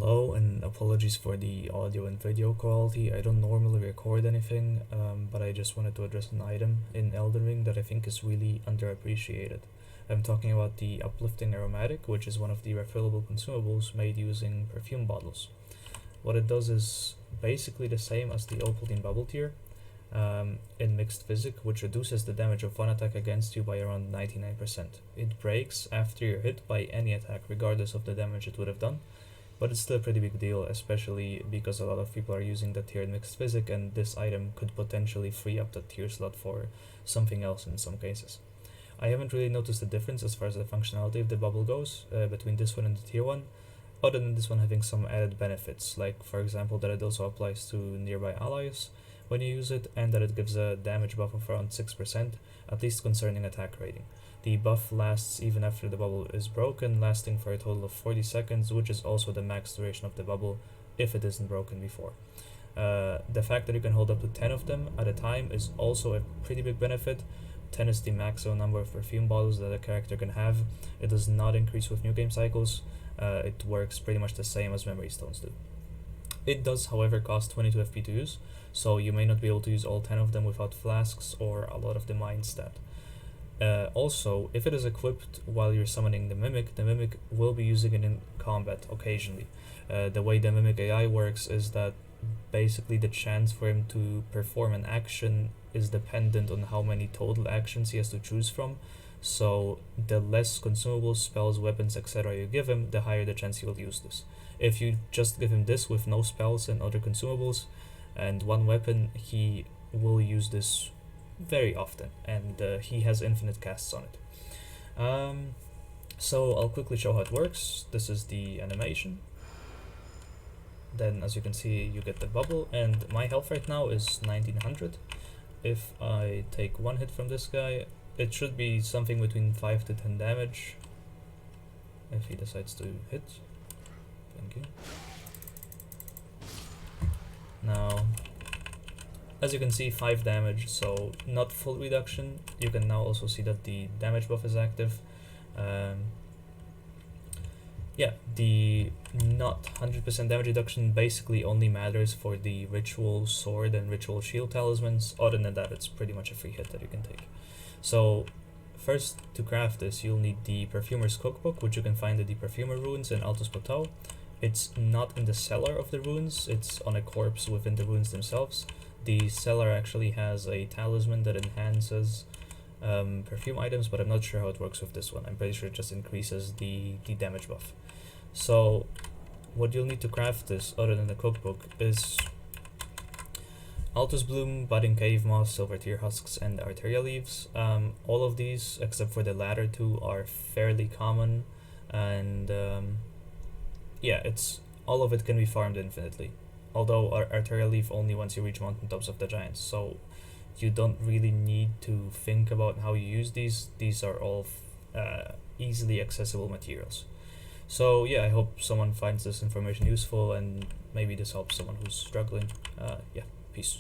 Hello, and apologies for the audio and video quality. I don't normally record anything, but I just wanted to address an item in Elden Ring that I think is really underappreciated. I'm talking about the Uplifting Aromatic, which is one of the refillable consumables made using perfume bottles. What it does is basically the same as the Opaline Bubble Tier in Mixed Physic, which reduces the damage of one attack against you by around 99%. It breaks after you're hit by any attack, regardless of the damage it would have done. But it's still a pretty big deal, especially because a lot of people are using the tier in Mixed Physic, and this item could potentially free up the tier slot for something else in some cases. I haven't really noticed a difference as far as the functionality of the bubble goes between this one and the tier 1, other than this one having some added benefits, like for example that it also applies to nearby allies when you use it, and that it gives a damage buff of around 6%, at least concerning attack rating. The buff lasts even after the bubble is broken, lasting for a total of 40 seconds, which is also the max duration of the bubble if it isn't broken before. The fact that you can hold up to 10 of them at a time is also a pretty big benefit. 10 is the maximum number of perfume bottles that a character can have. It does not increase with new game cycles. It works pretty much the same as memory stones do. It does, however, cost 22 FP to use, so you may not be able to use all 10 of them without flasks or a lot of the mind stat. Also, if it is equipped while you're summoning the Mimic will be using it in combat occasionally. The way the Mimic AI works is that basically the chance for him to perform an action is dependent on how many total actions he has to choose from. So the less consumables, spells, weapons, etc. you give him, the higher the chance he will use this. If you just give him this with no spells and other consumables and one weapon, he will use this very often, and he has infinite casts on it. So I'll quickly show how it works. This is the animation. Then as you can see, you get the bubble, and my health right now is 1900. If I take one hit from this guy, it should be something between 5 to 10 damage if he decides to hit. Thank you. Now, as you can see, 5 damage, so not full reduction. You can now also see that the damage buff is active. Yeah, the not 100% damage reduction basically only matters for the ritual sword and ritual shield talismans. Other than that, it's pretty much a free hit that you can take. So first, to craft this, you'll need the Perfumer's Cookbook, which you can find in the Perfumer ruins in Altus Plateau. It's not in the cellar of the ruins, it's on a corpse within the ruins themselves. The cellar actually has a talisman that enhances perfume items, but I'm not sure how it works with this one. I'm pretty sure it just increases the damage buff. So what you'll need to craft this, other than the cookbook, is Altus Bloom, Budding Cave Moss, Silver Tear Husks, and Arteria Leaves. All of these, except for the latter two, are fairly common, and yeah, all of it can be farmed infinitely. Although Arteria Leaf only once you reach Mountaintops of the Giants, so you don't really need to think about how you use these. These are all easily accessible materials. So yeah, I hope someone finds this information useful, and maybe this helps someone who's struggling. Yeah, peace.